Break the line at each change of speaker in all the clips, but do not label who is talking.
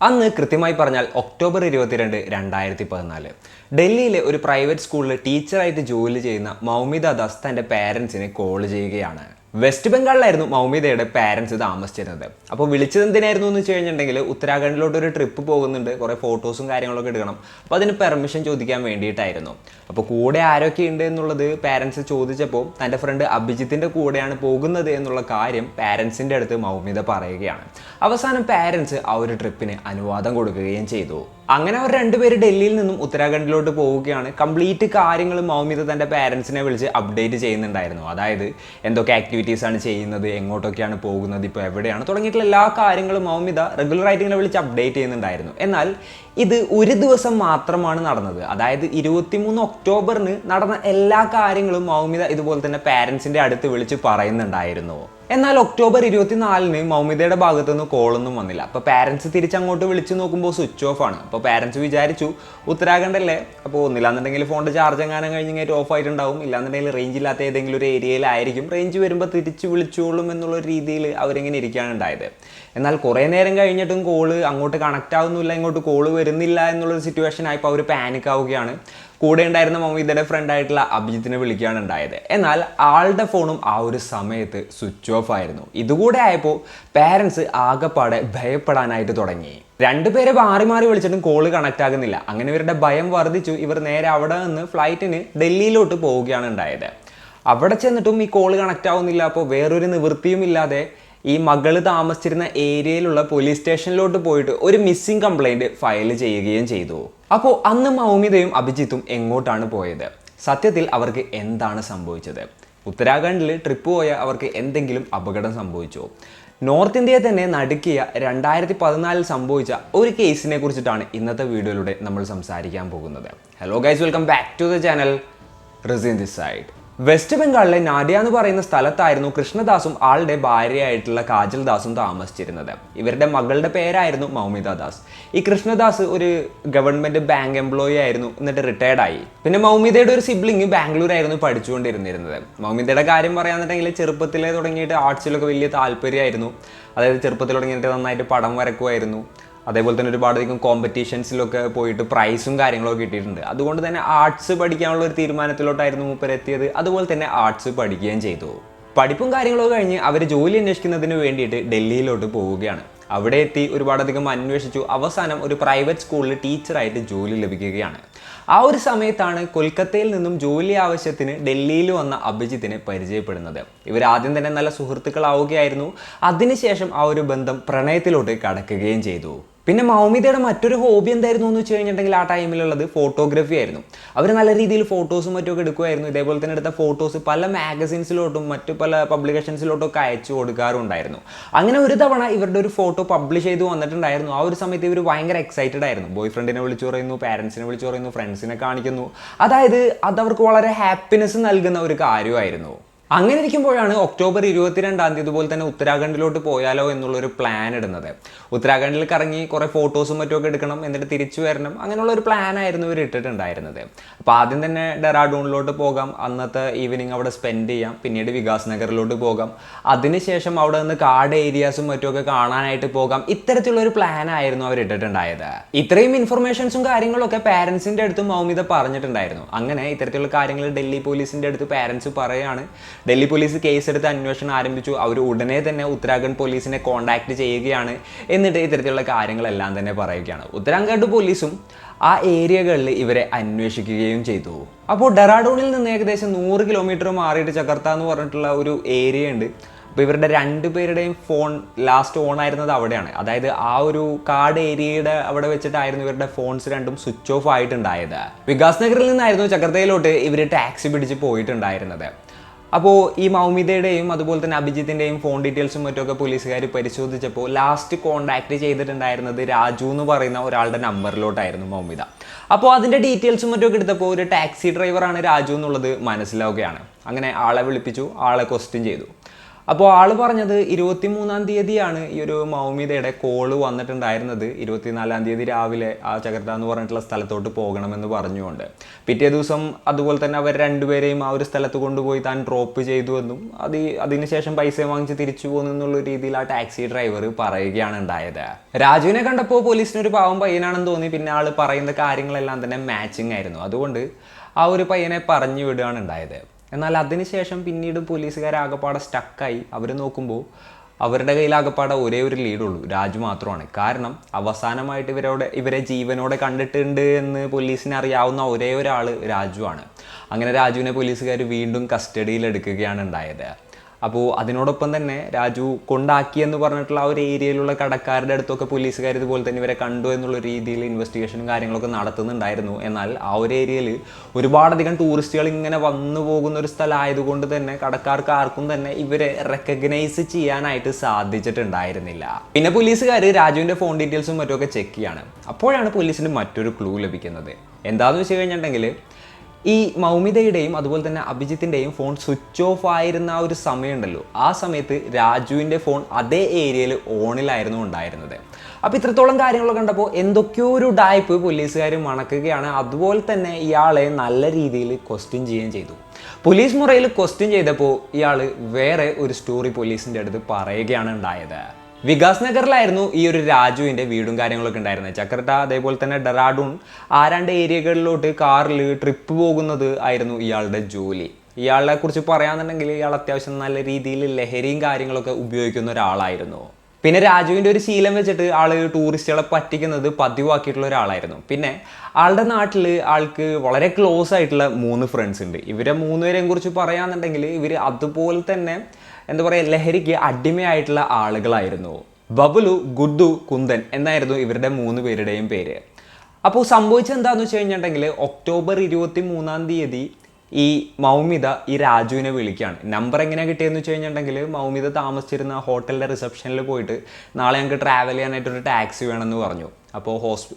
അന്ന് കൃത്യമായി പറഞ്ഞാൽ ഒക്ടോബർ 22, 2014 ഡൽഹിയിലെ ഒരു പ്രൈവറ്റ് സ്കൂളിൽ ടീച്ചറായിട്ട് ജോലി ചെയ്യുന്ന മൗമിത ദാസ് തൻ്റെ പാരൻസിനെ കോൾ ചെയ്യുകയാണ്. വെസ്റ്റ് ബംഗാളിലായിരുന്നു മൗമിതയുടെ പാരൻസ് താമസിച്ചിരുന്നത്. അപ്പോൾ വിളിച്ചത് എന്തിനായിരുന്നു എന്ന് വെച്ച് കഴിഞ്ഞിട്ടുണ്ടെങ്കിൽ ഉത്തരാഖണ്ഡിലോട്ട് ഒരു ട്രിപ്പ് പോകുന്നുണ്ട്, കുറേ ഫോട്ടോസും കാര്യങ്ങളൊക്കെ എടുക്കണം. അപ്പോൾ അതിന് പെർമിഷൻ ചോദിക്കാൻ വേണ്ടിയിട്ടായിരുന്നു. അപ്പോൾ കൂടെ ആരൊക്കെ ഉണ്ട് എന്നുള്ളത് പാരൻസ് ചോദിച്ചപ്പോൾ തൻ്റെ ഫ്രണ്ട് അഭിജിത്തിൻ്റെ കൂടെയാണ് പോകുന്നത് എന്നുള്ള കാര്യം പാരൻസിൻ്റെ അടുത്ത് മൗമിത പറയുകയാണ്. അവസാനം പാരൻസ് ആ ഒരു ട്രിപ്പിന് അനുവാദം കൊടുക്കുകയും ചെയ്തു. അങ്ങനെ അവർ രണ്ടുപേര് ഡൽഹിയിൽ നിന്നും ഉത്തരാഖണ്ഡിലോട്ട് പോവുകയാണ്. കംപ്ലീറ്റ് കാര്യങ്ങൾ മൗമിത തൻ്റെ പാരൻസിനെ വിളിച്ച് അപ്ഡേറ്റ് ചെയ്യുന്നുണ്ടായിരുന്നു. അതായത് എന്തൊക്കെ ആക്ടിവിറ്റീസ് ആണ് ചെയ്യുന്നത്, എങ്ങോട്ടൊക്കെയാണ് പോകുന്നത്, ഇപ്പോൾ എവിടെയാണ് തുടങ്ങിയിട്ടുള്ള എല്ലാ കാര്യങ്ങളും മൗമിത റെഗുലറായിട്ട് ഇങ്ങനെ വിളിച്ച് അപ്ഡേറ്റ് ചെയ്യുന്നുണ്ടായിരുന്നു. എന്നാൽ ഇത് ഒരു ദിവസം മാത്രമാണ് നടന്നത്. അതായത് 23 ഒക്ടോബറിന് നടന്ന എല്ലാ കാര്യങ്ങളും മൗമിത ഇതുപോലെ തന്നെ പാരൻസിൻ്റെ അടുത്ത് വിളിച്ച് പറയുന്നുണ്ടായിരുന്നു. എന്നാൽ ഒക്ടോബർ 24 മൗമിതയുടെ ഭാഗത്തു നിന്ന് കോളൊന്നും വന്നില്ല. അപ്പോൾ പാരൻസ് തിരിച്ചങ്ങോട്ട് വിളിച്ച് നോക്കുമ്പോൾ സ്വിച്ച് ഓഫ് ആണ്. അപ്പോൾ പാരൻസ് വിചാരിച്ചു ഉത്തരാഖണ്ഡല്ലേ, അപ്പോൾ ഒന്നില്ലാന്നുണ്ടെങ്കിൽ ഫോണിൻ്റെ ചാർജ് എങ്ങാനും കഴിഞ്ഞിട്ട് ഓഫ് ആയിട്ടുണ്ടാവും, ഇല്ലാന്നുണ്ടെങ്കിൽ റേഞ്ച് ഇല്ലാത്ത ഏതെങ്കിലും ഒരു ഏരിയയിലായിരിക്കും, റേഞ്ച് വരുമ്പോൾ തിരിച്ച് വിളിച്ചോളും എന്നുള്ള രീതിയിൽ അവരിങ്ങനെ ഇരിക്കുകയാണ് ഉണ്ടായത്. എന്നാൽ കുറേ നേരം കഴിഞ്ഞിട്ടും കോള് അങ്ങോട്ട് കണക്റ്റ് ആവുന്നില്ല, ഇങ്ങോട്ട് കോള് വരുന്നില്ല എന്നുള്ളൊരു സിറ്റുവേഷൻ ആയപ്പോൾ അവർ പാനിക് ആവുകയാണ്. കൂടെ ഉണ്ടായിരുന്ന മൗമിതയുടെ ഫ്രണ്ട് ആയിട്ടുള്ള അഭിജിത്തിനെ വിളിക്കുകയാണ് ഉണ്ടായത്. എന്നാൽ ആളുടെ ഫോണും ആ ഒരു സമയത്ത് സ്വിച്ച് ഓഫ് ആയിരുന്നു. ഇതുകൂടെ ആയപ്പോൾ പാരൻസ് ആകെപ്പാടെ ഭയപ്പെടാനായിട്ട് തുടങ്ങി. രണ്ടുപേരെ മാറി മാറി വിളിച്ചിട്ടും കോള് കണക്റ്റ് ആകുന്നില്ല. അങ്ങനെ ഇവരുടെ ഭയം വർദ്ധിച്ചു. ഇവർ നേരെ അവിടെ നിന്ന് ഫ്ലൈറ്റിന് ഡൽഹിയിലോട്ട് പോവുകയാണ് ഉണ്ടായത്. അവിടെ ചെന്നിട്ടും ഈ കോള് കണക്റ്റ് ആവുന്നില്ല. അപ്പോൾ വേറൊരു നിവൃത്തിയും ഇല്ലാതെ ഈ മകള് താമസിച്ചിരുന്ന ഏരിയയിലുള്ള പോലീസ് സ്റ്റേഷനിലോട്ട് പോയിട്ട് ഒരു മിസ്സിംഗ് കംപ്ലൈൻറ്റ് ഫയൽ ചെയ്യുകയും ചെയ്തു. അപ്പോൾ അന്ന് മൗമിതയും അഭിജിത്തും എങ്ങോട്ടാണ് പോയത്? സത്യത്തിൽ അവർക്ക് എന്താണ് സംഭവിച്ചത്? ഉത്തരാഖണ്ഡിൽ ട്രിപ്പ് പോയ അവർക്ക് എന്തെങ്കിലും അപകടം സംഭവിച്ചോ? നോർത്ത് ഇന്ത്യയെ തന്നെ നടുക്കിയ 2014 സംഭവിച്ച ഒരു കേസിനെ കുറിച്ചിട്ടാണ് ഇന്നത്തെ വീഡിയോയിലൂടെ നമ്മൾ സംസാരിക്കാൻ പോകുന്നത്. Hello guys, welcome back to the channel. Rizin this side. West ബംഗാളിലെ നാഡിയ എന്ന് പറയുന്ന സ്ഥലത്തായിരുന്നു കൃഷ്ണദാസും ആളുടെ ഭാര്യയായിട്ടുള്ള കാജൽ ദാസും താമസിച്ചിരുന്നത്. ഇവരുടെ മകളുടെ പേരായിരുന്നു മൗമിത ദാസ്. ഈ കൃഷ്ണദാസ് ഒരു ഗവൺമെന്റ് ബാങ്ക് എംപ്ലോയി ആയിരുന്നു, എന്നിട്ട് റിട്ടയർഡ് ആയി. പിന്നെ മൗമിതയുടെ ഒരു സിബ്ലിംഗ് ബാംഗ്ലൂരായിരുന്നു പഠിച്ചുകൊണ്ടിരുന്നിരുന്നത്. മൗമിതയുടെ കാര്യം പറയാന്നുണ്ടെങ്കിൽ ചെറുപ്പത്തിലേ തുടങ്ങിയിട്ട് ആർട്സിലൊക്കെ വലിയ താല്പര്യമായിരുന്നു. അതായത് ചെറുപ്പത്തിൽ തുടങ്ങിയിട്ട് നന്നായിട്ട് പടം വരക്കുമായിരുന്നു. അതേപോലെ തന്നെ ഒരുപാടധികം കോമ്പറ്റീഷൻസിലൊക്കെ പോയിട്ട് പ്രൈസും കാര്യങ്ങളൊക്കെ കിട്ടിയിട്ടുണ്ട്. അതുകൊണ്ട് തന്നെ ആർട്സ് പഠിക്കാനുള്ള ഒരു തീരുമാനത്തിലോട്ടായിരുന്നു മൂപ്പർ എത്തിയത്. അതുപോലെ തന്നെ ആർട്സ് പഠിക്കുകയും ചെയ്തു. പഠിപ്പും കാര്യങ്ങളൊക്കെ കഴിഞ്ഞ് അവർ ജോലി അന്വേഷിക്കുന്നതിന് വേണ്ടിയിട്ട് ഡൽഹിയിലോട്ട് പോവുകയാണ്. അവിടെ എത്തി ഒരുപാടധികം അന്വേഷിച്ചു. അവസാനം ഒരു പ്രൈവറ്റ് സ്കൂളിൽ ടീച്ചറായിട്ട് ജോലി ലഭിക്കുകയാണ്. ആ ഒരു സമയത്താണ് കൊൽക്കത്തയിൽ നിന്നും ജോലി ആവശ്യത്തിന് ഡൽഹിയിൽ വന്ന അഭിജിത്തിനെ പരിചയപ്പെടുന്നത്. ഇവർ ആദ്യം തന്നെ നല്ല സുഹൃത്തുക്കളാവുകയായിരുന്നു. അതിനുശേഷം ആ ഒരു ബന്ധം പ്രണയത്തിലോട്ട് കടക്കുകയും ചെയ്തു. പിന്നെ മൗമിതയുടെ മറ്റൊരു ഹോബി എന്തായിരുന്നു എന്ന് വെച്ച് കഴിഞ്ഞിട്ടുണ്ടെങ്കിൽ ആ ടൈമിലുള്ളത് ഫോട്ടോഗ്രാഫി ആയിരുന്നു. അവർ നല്ല രീതിയിൽ ഫോട്ടോസും മറ്റുമൊക്കെ എടുക്കുമായിരുന്നു. ഇതേപോലെ തന്നെ എടുത്ത ഫോട്ടോസ് പല മാഗസിൻസിലോട്ടും മറ്റു പല പബ്ലിക്കേഷൻസിലോട്ടും ഒക്കെ അയച്ചു കൊടുക്കാറുണ്ടായിരുന്നു. അങ്ങനെ ഒരു തവണ ഇവരുടെ ഒരു ഫോട്ടോ പബ്ലിഷ് ചെയ്ത് വന്നിട്ടുണ്ടായിരുന്നു. ആ ഒരു സമയത്ത് ഇവർ ഭയങ്കര എക്സൈറ്റഡ് ആയിരുന്നു. ബോയ് ഫ്രണ്ടിനെ വിളിച്ചു പറയുന്നു, പാരൻസിനെ വിളിച്ചു പറയുന്നു, ഫ്രണ്ട്സിനെ കാണിക്കുന്നു. അതായത് അതവർക്ക് വളരെ ഹാപ്പിനെസ് നൽകുന്ന ഒരു കാര്യമായിരുന്നു. അങ്ങനെ ഇരിക്കുമ്പോഴാണ് ഒക്ടോബർ 22 ഇതുപോലെ തന്നെ ഉത്തരാഖണ്ഡിലോട്ട് പോയാലോ എന്നുള്ളൊരു പ്ലാൻ ഇടുന്നത്. ഉത്തരാഖണ്ഡിൽ കറങ്ങി കുറേ ഫോട്ടോസും മറ്റുമൊക്കെ എടുക്കണം, എന്നിട്ട് തിരിച്ചു വരണം, അങ്ങനെയുള്ള ഒരു പ്ലാനായിരുന്നു ഇവർ ഇട്ടിട്ടുണ്ടായിരുന്നത്. അപ്പോൾ ആദ്യം തന്നെ ഡെറാഡൂണിലോട്ട് പോകാം, അന്നത്തെ ഈവനിങ് അവിടെ സ്പെൻഡ് ചെയ്യാം, പിന്നീട് വികാസ് നഗറിലോട്ട് പോകാം, അതിനുശേഷം അവിടെ നിന്ന് കാട് ഏരിയാസും മറ്റുമൊക്കെ കാണാനായിട്ട് പോകാം. ഇത്തരത്തിലുള്ള ഒരു പ്ലാനായിരുന്നു അവർ ഇട്ടിട്ടുണ്ടായത്. ഇത്രയും ഇൻഫർമേഷൻസും കാര്യങ്ങളൊക്കെ പാരൻസിൻ്റെ അടുത്ത് മൗമിത പറഞ്ഞിട്ടുണ്ടായിരുന്നു. അങ്ങനെ ഇത്തരത്തിലുള്ള കാര്യങ്ങൾ ഡൽഹി പോലീസിൻ്റെ അടുത്ത് പാരൻസ് പറയാണ്. ഡൽഹി പോലീസ് കേസെടുത്ത് അന്വേഷണം ആരംഭിച്ചു. അവർ ഉടനെ തന്നെ ഉത്തരാഖണ്ഡ് പോലീസിനെ കോൺടാക്ട് ചെയ്യുകയാണ്. എന്നിട്ട് ഇത്തരത്തിലുള്ള കാര്യങ്ങളെല്ലാം തന്നെ പറയുകയാണ്. ഉത്തരാഖണ്ഡ് പോലീസും ആ ഏരിയകളിൽ ഇവരെ അന്വേഷിക്കുകയും ചെയ്തു. അപ്പോൾ ഡെറാഡൂണിൽ നിന്ന് ഏകദേശം 100 കിലോമീറ്റർ മാറിയിട്ട് ചകർത്ത എന്ന് പറഞ്ഞിട്ടുള്ള ഒരു ഏരിയ ഉണ്ട്. അപ്പോൾ ഇവരുടെ രണ്ടുപേരുടെയും ഫോൺ ലാസ്റ്റ് ഓൺ ആയിരുന്നത് അവിടെയാണ്. അതായത് ആ ഒരു കാട് ഏരിയയുടെ അവിടെ വെച്ചിട്ടായിരുന്നു ഇവരുടെ ഫോൺസ് രണ്ടും സ്വിച്ച് ഓഫ് ആയിട്ടുണ്ടായത്. വികാസ് നഗറിൽ നിന്നായിരുന്നു ചകർത്തയിലോട്ട് ഇവർ ടാക്സി പിടിച്ച് പോയിട്ടുണ്ടായിരുന്നത്. അപ്പോൾ ഈ മൗമിതയുടെയും അതുപോലെ തന്നെ അഭിജിത്തിൻ്റെയും ഫോൺ ഡീറ്റെയിൽസും മറ്റുമൊക്കെ പോലീസുകാർ പരിശോധിച്ചപ്പോൾ ലാസ്റ്റ് കോൺടാക്ട് ചെയ്തിട്ടുണ്ടായിരുന്നത് രാജു എന്ന് പറയുന്ന ഒരാളുടെ നമ്പറിലോട്ടായിരുന്നു മൗമിത. അപ്പോൾ അതിൻ്റെ ഡീറ്റെയിൽസും മറ്റുമൊക്കെ എടുത്തപ്പോൾ ഒരു ടാക്സി ഡ്രൈവറാണ് രാജു എന്നുള്ളത് മനസ്സിലാവുകയാണ്. അങ്ങനെ ആളെ വിളിപ്പിച്ചു, ആളെ ക്വസ്റ്റ്യൻ ചെയ്തു. അപ്പോൾ ആൾ പറഞ്ഞത് 23-ാം തീയതിയാണ് ഈ ഒരു മൗമിതയുടെ കോള് വന്നിട്ടുണ്ടായിരുന്നത്. 24-ാം തീയതി രാവിലെ ആ ചകർത്ത എന്ന് പറഞ്ഞിട്ടുള്ള സ്ഥലത്തോട്ട് പോകണമെന്ന് പറഞ്ഞുകൊണ്ട്. പിറ്റേ ദിവസം അതുപോലെ തന്നെ അവർ രണ്ടുപേരെയും ആ ഒരു സ്ഥലത്ത് കൊണ്ടുപോയി താൻ ഡ്രോപ്പ് ചെയ്തു എന്നും അതിനുശേഷം പൈസ വാങ്ങിച്ച് തിരിച്ചു പോകുന്നു എന്നുള്ള രീതിയിൽ ആ ടാക്സി ഡ്രൈവർ പറയുകയാണ് ഉണ്ടായത്. രാജുവിനെ കണ്ടപ്പോൾ പോലീസിന് ഒരു പാവം പയ്യനാണെന്ന് തോന്നി. പിന്നെ ആൾ പറയുന്ന കാര്യങ്ങളെല്ലാം തന്നെ മാച്ചിങ് ആയിരുന്നു. അതുകൊണ്ട് ആ ഒരു പയ്യനെ പറഞ്ഞു വിടുകയാണ് ഉണ്ടായത്. എന്നാൽ അതിനുശേഷം പിന്നീട് പോലീസുകാർ ആകപ്പാടെ സ്റ്റക്കായി. അവർ നോക്കുമ്പോൾ അവരുടെ കയ്യിൽ ആകപ്പാടെ ഒരേ ഒരു ലീഡുള്ളൂ, രാജു മാത്രമാണ്. കാരണം അവസാനമായിട്ട് ഇവരെ ജീവനോടെ കണ്ടിട്ടുണ്ട് എന്ന് പോലീസിനെ അറിയാവുന്ന ഒരേ ഒരാൾ രാജുവാണ്. അങ്ങനെ രാജുവിനെ പോലീസുകാർ വീണ്ടും കസ്റ്റഡിയിൽ എടുക്കുകയാണ് ഉണ്ടായത്. അപ്പോൾ അതിനോടൊപ്പം തന്നെ രാജു കൊണ്ടാക്കിയെന്ന് പറഞ്ഞിട്ടുള്ള ആ ഒരു ഏരിയയിലുള്ള കടക്കാരുടെ അടുത്തൊക്കെ പോലീസുകാർ ഇതുപോലെ തന്നെ ഇവരെ കണ്ടു എന്നുള്ള രീതിയിൽ ഇൻവെസ്റ്റിഗേഷനും കാര്യങ്ങളൊക്കെ നടത്തുന്നുണ്ടായിരുന്നു. എന്നാൽ ആ ഒരു ഏരിയയിൽ ഒരുപാടധികം ടൂറിസ്റ്റുകൾ ഇങ്ങനെ വന്നു പോകുന്ന ഒരു സ്ഥലമായതുകൊണ്ട് തന്നെ കടക്കാർക്ക് ആർക്കും തന്നെ ഇവരെ റെക്കഗ്നൈസ് ചെയ്യാനായിട്ട് സാധിച്ചിട്ടുണ്ടായിരുന്നില്ല. പിന്നെ പോലീസുകാർ രാജുവിൻ്റെ ഫോൺ ഡീറ്റെയിൽസും മറ്റുമൊക്കെ ചെക്ക് ചെയ്യാണ്. അപ്പോഴാണ് പോലീസിന് മറ്റൊരു ക്ലൂ ലഭിക്കുന്നത്. എന്താണെന്ന് വെച്ച് കഴിഞ്ഞിട്ടുണ്ടെങ്കിൽ ഈ മൗമിതയുടെയും അതുപോലെ തന്നെ അഭിജിത്തിൻ്റെയും ഫോൺ സ്വിച്ച് ഓഫ് ആയിരുന്ന ആ ഒരു സമയമുണ്ടല്ലോ, ആ സമയത്ത് രാജുവിൻ്റെ ഫോൺ അതേ ഏരിയയിൽ ഓണിലായിരുന്നു ഉണ്ടായിരുന്നത്. അപ്പോൾ ഇത്രത്തോളം കാര്യങ്ങളൊക്കെ കണ്ടപ്പോൾ എന്തൊക്കെയോ ഒരു ഡായ്പ് പോലീസുകാർ മണക്കുകയാണ്. അതുപോലെ തന്നെ ഇയാളെ നല്ല രീതിയിൽ ക്വസ്റ്റ്യൻ ചെയ്യുകയും ചെയ്തു. പോലീസ് മുറയിൽ ക്വസ്റ്റ്യൻ ചെയ്തപ്പോൾ ഇയാൾ വേറെ ഒരു സ്റ്റോറി പോലീസിൻ്റെ അടുത്ത് പറയുകയാണ് ഉണ്ടായത്. വികാസ് നഗറിലായിരുന്നു ഈ ഒരു രാജുവിൻ്റെ വീടും കാര്യങ്ങളൊക്കെ ഉണ്ടായിരുന്നത്. ചക്രട്ട അതേപോലെ തന്നെ ഡെറാഡൂൺ ആ രണ്ട് ഏരിയകളിലോട്ട് കാറിൽ ട്രിപ്പ് പോകുന്നത് ആയിരുന്നു ഇയാളുടെ ജോലി. ഇയാളെ കുറിച്ച് പറയാന്നുണ്ടെങ്കിൽ ഇയാൾ അത്യാവശ്യം നല്ല രീതിയിൽ ലഹരിയും കാര്യങ്ങളൊക്കെ ഉപയോഗിക്കുന്ന ഒരാളായിരുന്നു. പിന്നെ രാജുവിൻ്റെ ഒരു ശീലം വെച്ചിട്ട് ആൾ ടൂറിസ്റ്റുകളെ പറ്റിക്കുന്നത് പതിവാക്കിയിട്ടുള്ള ഒരാളായിരുന്നു. പിന്നെ ആളുടെ നാട്ടിൽ ആൾക്ക് വളരെ ക്ലോസ് ആയിട്ടുള്ള 3 ഫ്രണ്ട്സ് ഉണ്ട്. ഇവരെ 3 പേരെയും കുറിച്ച് പറയാന്നുണ്ടെങ്കിൽ ഇവർ അതുപോലെ തന്നെ എന്താ പറയുക, ലഹരിക്ക് അടിമയായിട്ടുള്ള ആളുകളായിരുന്നു. ബബുലു, ഗുഡ്ഡു, കുന്ദൻ എന്നായിരുന്നു ഇവരുടെ 3 പേരുടെയും പേര്. അപ്പോൾ സംഭവിച്ചത് എന്താണെന്ന് വെച്ച് കഴിഞ്ഞിട്ടുണ്ടെങ്കിൽ ഒക്ടോബർ 23-ാം തീയതി ഈ മൗമിത ഈ രാജുവിനെ വിളിക്കുകയാണ്. നമ്പർ എങ്ങനെയാണ് കിട്ടിയതെന്ന് വെച്ച് കഴിഞ്ഞിട്ടുണ്ടെങ്കിൽ മൗമിത താമസിച്ചിരുന്ന ഹോട്ടലിൻ്റെ റിസപ്ഷനിൽ പോയിട്ട് നാളെ ഞങ്ങൾക്ക് ട്രാവൽ ചെയ്യാനായിട്ടൊരു ടാക്സി വേണമെന്ന് പറഞ്ഞു. അപ്പോൾ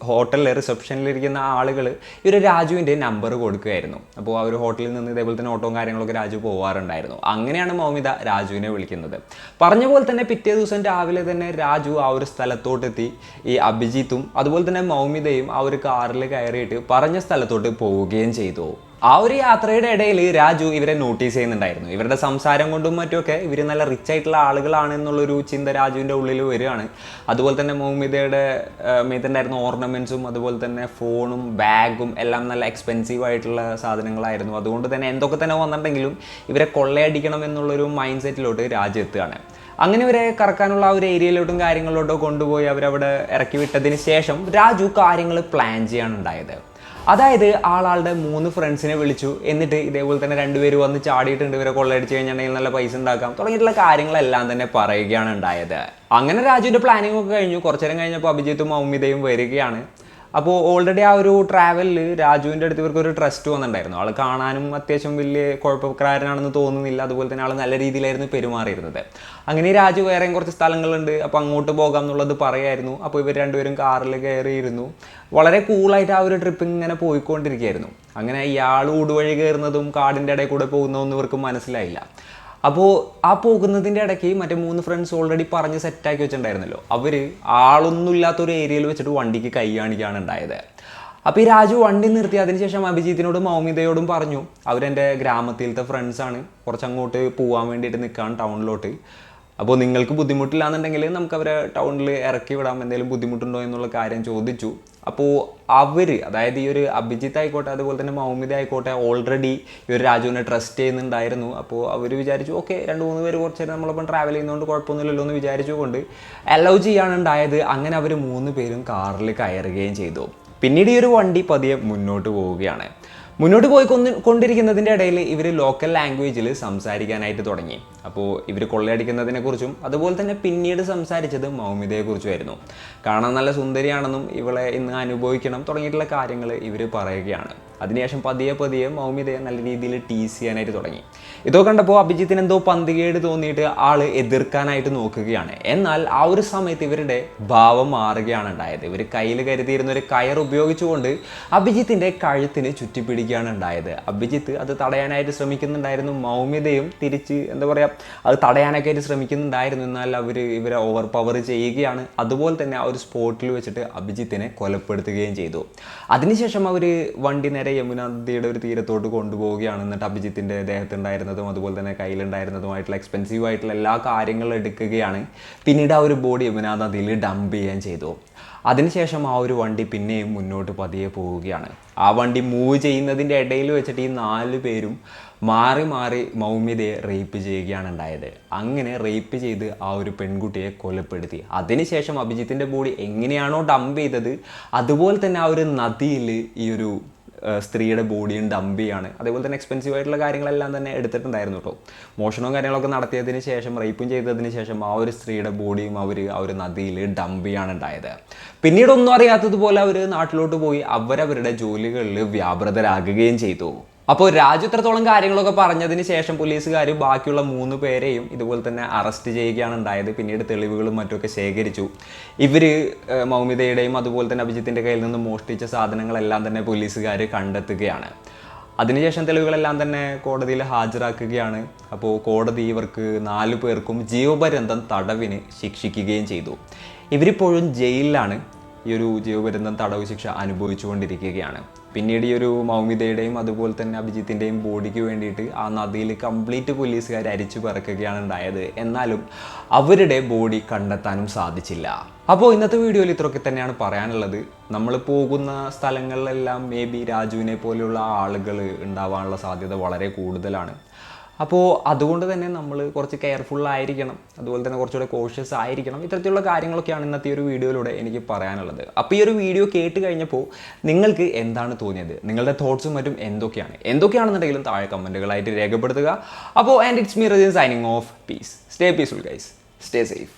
ഹോട്ടലിൽ റിസപ്ഷനിലിരിക്കുന്ന ആളുകൾ ഈ ഒരു രാജുവിൻ്റെ നമ്പർ കൊടുക്കുകയായിരുന്നു. അപ്പോൾ ആ ഒരു ഹോട്ടലിൽ നിന്ന് ഇതേപോലെ തന്നെ ഓട്ടോയും കാര്യങ്ങളൊക്കെ രാജു പോകാറുണ്ടായിരുന്നു. അങ്ങനെയാണ് മൗമിത രാജുവിനെ വിളിക്കുന്നത്. പറഞ്ഞ പോലെ തന്നെ പിറ്റേ ദിവസം രാവിലെ തന്നെ രാജു ആ ഒരു സ്ഥലത്തോട്ടെത്തി. ഈ അഭിജിത്തും അതുപോലെ തന്നെ മൗമിതയും ആ ഒരു കാറിൽ കയറിയിട്ട് പറഞ്ഞ സ്ഥലത്തോട്ട് പോവുകയും ചെയ്തു. ആ ഒരു യാത്രയുടെ ഇടയിൽ രാജു ഇവരെ നോട്ടീസ് ചെയ്യുന്നുണ്ടായിരുന്നു. ഇവരുടെ സംസാരം കൊണ്ടും മറ്റുമൊക്കെ ഇവർ നല്ല റിച്ച് ആയിട്ടുള്ള ആളുകളാണ് എന്നുള്ളൊരു ചിന്ത രാജുവിൻ്റെ ഉള്ളിൽ വരികയാണ്. അതുപോലെ തന്നെ മൗമിതയുടെ മേത്തുണ്ടായിരുന്ന ഓർണമെൻറ്റ്സും അതുപോലെ തന്നെ ഫോണും ബാഗും എല്ലാം നല്ല എക്സ്പെൻസീവ് ആയിട്ടുള്ള സാധനങ്ങളായിരുന്നു. അതുകൊണ്ട് തന്നെ എന്തൊക്കെ തന്നെ വന്നിട്ടുണ്ടെങ്കിലും ഇവരെ കൊള്ളയടിക്കണം എന്നുള്ളൊരു മൈൻഡ് സെറ്റിലോട്ട് രാജു എത്തുകയാണ്. അങ്ങനെ ഇവരെ കറക്കാനുള്ള ആ ഒരു ഏരിയയിലോട്ടും കാര്യങ്ങളിലോട്ടോ കൊണ്ടുപോയി അവരവിടെ ഇറക്കി വിട്ടതിന് ശേഷം രാജു കാര്യങ്ങൾ പ്ലാൻ ചെയ്യാൻ ഉണ്ടായത്. അതായത് ആളുടെ 3 ഫ്രണ്ട്സിനെ വിളിച്ചു. എന്നിട്ട് ഇതേപോലെ തന്നെ 2 പേര് വന്ന് ചാടിയിട്ടുണ്ട്, ഇവരെ കൊള്ളയടിച്ച് കഴിഞ്ഞിട്ടുണ്ടെങ്കിൽ നല്ല പൈസ ഉണ്ടാക്കാം തുടങ്ങിയിട്ടുള്ള കാര്യങ്ങളെല്ലാം തന്നെ പറയുകയാണ് ഉണ്ടായത്. അങ്ങനെ രാജുവിൻ്റെ പ്ലാനിങ് ഒക്കെ കഴിഞ്ഞു. കുറച്ചു നേരം കഴിഞ്ഞപ്പോൾ അഭിജിത്തും മൗമിതയും വരികയാണ്. അപ്പോൾ ഓൾറെഡി ആ ഒരു ട്രാവലിൽ രാജുവിൻ്റെ അടുത്ത് ഇവർക്ക് ഒരു ട്രസ്റ്റ് വന്നിട്ടുണ്ടായിരുന്നു. ആൾ കാണാനും അത്യാവശ്യം വലിയ കുഴപ്പക്കാരനാണെന്ന് തോന്നുന്നില്ല. അതുപോലെ തന്നെ ആൾ നല്ല രീതിയിലായിരുന്നു പെരുമാറിയിരുന്നത്. അങ്ങനെ രാജു വേറെയും കുറച്ച് സ്ഥലങ്ങളുണ്ട്, അപ്പോൾ അങ്ങോട്ട് പോകാം എന്നുള്ളത് പറയായിരുന്നു. അപ്പോൾ ഇവർ 2 പേരും കാറിൽ കയറിയിരുന്നു. വളരെ കൂളായിട്ട് ആ ഒരു ട്രിപ്പ് ഇങ്ങനെ പോയിക്കൊണ്ടിരിക്കുകയായിരുന്നു. അങ്ങനെ ഇയാൾ ഊടുവഴി കയറുന്നതും കാടിൻ്റെ ഇടയിൽ കൂടെ പോകുന്നതൊന്നും ഇവർക്ക് മനസ്സിലായില്ല. അപ്പോൾ ആ പോകുന്നതിൻ്റെ ഇടയ്ക്ക് മറ്റേ 3 ഫ്രണ്ട്സ് ഓൾറെഡി പറഞ്ഞ് സെറ്റാക്കി വെച്ചിട്ടുണ്ടായിരുന്നല്ലോ, അവർ ആളൊന്നും ഇല്ലാത്തൊരു ഏരിയയിൽ വെച്ചിട്ട് വണ്ടിക്ക് കൈ കാണിക്കുകയാണ് ഉണ്ടായത്. അപ്പോൾ ഈ രാജു വണ്ടി നിർത്തി. അതിനുശേഷം അഭിജിത്തിനോടും മൗമിതയോടും പറഞ്ഞു, അവരെൻ്റെ ഗ്രാമത്തിലത്തെ ഫ്രണ്ട്സാണ്, കുറച്ചങ്ങോട്ട് പോകാൻ വേണ്ടിയിട്ട് നിൽക്കുകയാണ് ടൗണിലോട്ട്. അപ്പോൾ നിങ്ങൾക്ക് ബുദ്ധിമുട്ടില്ലാന്നുണ്ടെങ്കിൽ നമുക്ക് അവരെ ടൗണിൽ ഇറക്കി വിടാം, എന്തെങ്കിലും ബുദ്ധിമുട്ടുണ്ടോ എന്നുള്ള കാര്യം ചോദിച്ചു. അപ്പോൾ അവർ, അതായത് ഈ ഒരു അഭിജിത്ത് ആയിക്കോട്ടെ അതുപോലെ തന്നെ മൗമിത ആയിക്കോട്ടെ, ഓൾറെഡി ഈ ഒരു രാജുവിനെ ട്രസ്റ്റ് ചെയ്യുന്നുണ്ടായിരുന്നു. അപ്പോൾ അവർ വിചാരിച്ചു ഓക്കെ 2-3 പേര് കുറച്ച് നേരം നമ്മളൊപ്പം ട്രാവൽ ചെയ്യുന്നതുകൊണ്ട് കുഴപ്പമൊന്നുമില്ലല്ലോ എന്ന് വിചാരിച്ചുകൊണ്ട് അലൗ ചെയ്യാനുണ്ടായത്. അങ്ങനെ അവർ 3 പേരും കാറിൽ കയറുകയും ചെയ്തു. പിന്നീട് ഈ ഒരു വണ്ടി പതിയെ മുന്നോട്ട് പോവുകയാണ്. മുന്നോട്ട് കൊണ്ടിരിക്കുന്നതിൻ്റെ ഇടയിൽ ഇവർ ലോക്കൽ ലാംഗ്വേജിൽ സംസാരിക്കാനായിട്ട് തുടങ്ങി. അപ്പോൾ ഇവർ കൊള്ളയടിക്കുന്നതിനെക്കുറിച്ചും അതുപോലെ തന്നെ പിന്നീട് സംസാരിച്ചത് മൗമിതയെക്കുറിച്ചുമായിരുന്നു. കാണാൻ നല്ല സുന്ദരിയാണെന്നും ഇവളെ ഇന്ന് അനുഭവിക്കണം തുടങ്ങിയിട്ടുള്ള കാര്യങ്ങൾ ഇവർ പറയുകയാണ്. അതിനുശേഷം പതിയെ പതിയെ മൗമിതയെ നല്ല രീതിയിൽ ടീസ് ചെയ്യാനായിട്ട് തുടങ്ങി. ഇതൊക്കെ കണ്ടപ്പോൾ അഭിജിത്തിന് എന്തോ പന്തികേട് തോന്നിയിട്ട് ആള് എതിർക്കാനായിട്ട് നോക്കുകയാണ്. എന്നാൽ ആ ഒരു സമയത്ത് ഇവരുടെ ഭാവം മാറുകയാണ് ഉണ്ടായത്. ഇവർ കയ്യിൽ കരുതിയിരുന്ന ഒരു കയർ ഉപയോഗിച്ചുകൊണ്ട് അഭിജിത്തിന്റെ കഴുത്തിന് ചുറ്റിപ്പിടിക്കുകയാണ് ഉണ്ടായത്. അഭിജിത്ത് അത് തടയാനായിട്ട് ശ്രമിക്കുന്നുണ്ടായിരുന്നു. മൗമിതയും തിരിച്ച് എന്താ പറയുക അത് തടയാനൊക്കെ ആയിട്ട് ശ്രമിക്കുന്നുണ്ടായിരുന്നു. എന്നാൽ ഇവരെ ഓവർ പവർ ചെയ്യുകയാണ്. അതുപോലെ തന്നെ ആ ഒരു സ്പോട്ടിൽ വെച്ചിട്ട് അഭിജിത്തിനെ കൊലപ്പെടുത്തുകയും ചെയ്തു. അതിനുശേഷം അവർ വണ്ടി നേരെ യമുന നദിയുടെ ഒരു തീരത്തോട്ട് കൊണ്ടുപോവുകയാണ്. എന്നിട്ട് അഭിജിത്തിന്റെ ദേഹത്തുണ്ടായിരുന്നതും അതുപോലെ തന്നെ കയ്യിലുണ്ടായിരുന്നതുമായിട്ടുള്ള എക്സ്പെൻസീവ് ആയിട്ടുള്ള എല്ലാ കാര്യങ്ങളും എടുക്കുകയാണ്. പിന്നീട് ആ ഒരു ബോഡി യമുന നദിയിൽ ഡംപ് ചെയ്യാൻ ചെയ്തു. അതിനുശേഷം ആ ഒരു വണ്ടി പിന്നെയും മുന്നോട്ട് പതിയെ പോവുകയാണ്. ആ വണ്ടി മൂവ് ചെയ്യുന്നതിൻ്റെ ഇടയിൽ വെച്ചിട്ട് ഈ 4 പേരും മാറി മാറി മൗമിതയെ റേപ്പ് ചെയ്യുകയാണ് ഉണ്ടായത്. അങ്ങനെ റേപ്പ് ചെയ്ത് ആ ഒരു പെൺകുട്ടിയെ കൊലപ്പെടുത്തി. അതിനുശേഷം അഭിജിത്തിൻ്റെ ബോഡി എങ്ങനെയാണോ ഡംപ് ചെയ്തത് അതുപോലെ തന്നെ ആ ഒരു നദിയിൽ ഈ ഒരു സ്ത്രീയുടെ ബോഡിയും ഡംപ് ചെയ്യാണ്. അതേപോലെ തന്നെ എക്സ്പെൻസീവ് ആയിട്ടുള്ള കാര്യങ്ങളെല്ലാം തന്നെ എടുത്തിട്ടുണ്ടായിരുന്നു കേട്ടോ. മോഷണവും കാര്യങ്ങളൊക്കെ നടത്തിയതിന് ശേഷം റേപ്പും ചെയ്തതിന് ശേഷം ആ ഒരു സ്ത്രീയുടെ ബോഡിയും അവർ ആ ഒരു നദിയിൽ ഡംപ് ചെയ്യാണ് ഉണ്ടായത്. പിന്നീട് ഒന്നും അറിയാത്തതുപോലെ അവർ നാട്ടിലോട്ട് പോയി അവരവരുടെ ജോലികളിൽ വ്യാപൃതരാകുകയും ചെയ്തു. അപ്പോൾ രാജു ഇത്രത്തോളം കാര്യങ്ങളൊക്കെ പറഞ്ഞതിന് ശേഷം പോലീസുകാർ ബാക്കിയുള്ള 3 പേരെയും ഇതുപോലെ തന്നെ അറസ്റ്റ് ചെയ്യുകയാണ് ഉണ്ടായത്. പിന്നീട് തെളിവുകളും മറ്റുമൊക്കെ ശേഖരിച്ചു. ഇവർ മൗമിതയുടെയും അതുപോലെ തന്നെ അഭിജിത്തിൻ്റെ കയ്യിൽ നിന്ന് മോഷ്ടിച്ച സാധനങ്ങളെല്ലാം തന്നെ പോലീസുകാർ കണ്ടെത്തുകയാണ്. അതിനുശേഷം തെളിവുകളെല്ലാം തന്നെ കോടതിയിൽ ഹാജരാക്കുകയാണ്. അപ്പോൾ കോടതി ഇവർക്ക് 4 പേർക്കും ജീവപര്യന്തം തടവിന് ശിക്ഷിക്കുകയും ചെയ്തു. ഇവരിപ്പോഴും ജയിലിലാണ് ഈ ഒരു ജീവപര്യന്തം തടവ് ശിക്ഷ അനുഭവിച്ചുകൊണ്ടിരിക്കുകയാണ്. പിന്നീട് ഈ ഒരു മൗമിതയുടെയും അതുപോലെ തന്നെ അഭിജിത്തിൻ്റെയും ബോഡിക്ക് വേണ്ടിയിട്ട് ആ നദിയിൽ കംപ്ലീറ്റ് പോലീസുകാർ അരിച്ചു പറക്കുകയാണ് ഉണ്ടായത്. എന്നാലും അവരുടെ ബോഡി കണ്ടെത്താനും സാധിച്ചില്ല. അപ്പോൾ ഇന്നത്തെ വീഡിയോയിൽ ഇത്രയൊക്കെ തന്നെയാണ് പറയാനുള്ളത്. നമ്മൾ പോകുന്ന സ്ഥലങ്ങളിലെല്ലാം മേ ബി രാജുവിനെ പോലെയുള്ള ആളുകൾ ഉണ്ടാവാനുള്ള സാധ്യത വളരെ കൂടുതലാണ്. അപ്പോൾ അതുകൊണ്ട് തന്നെ നമ്മൾ കുറച്ച് കെയർഫുള്ളായിരിക്കണം, അതുപോലെ തന്നെ കുറച്ചുകൂടെ കോഷ്യസ് ആയിരിക്കണം. ഇത്തരത്തിലുള്ള കാര്യങ്ങളൊക്കെയാണ് ഇന്നത്തെ ഒരു വീഡിയോയിലൂടെ എനിക്ക് പറയാനുള്ളത്. അപ്പോൾ ഈ ഒരു വീഡിയോ കേട്ട് കഴിഞ്ഞപ്പോൾ നിങ്ങൾക്ക് എന്താണ് തോന്നിയത്, നിങ്ങളുടെ തോട്ട്സും മറ്റും എന്തൊക്കെയാണെന്നുണ്ടെങ്കിലും താഴെ കമൻറ്റുകളായിട്ട് രേഖപ്പെടുത്തുക. അപ്പോൾ and it's me Rajeen signing off. Peace. Stay peaceful guys. Stay safe.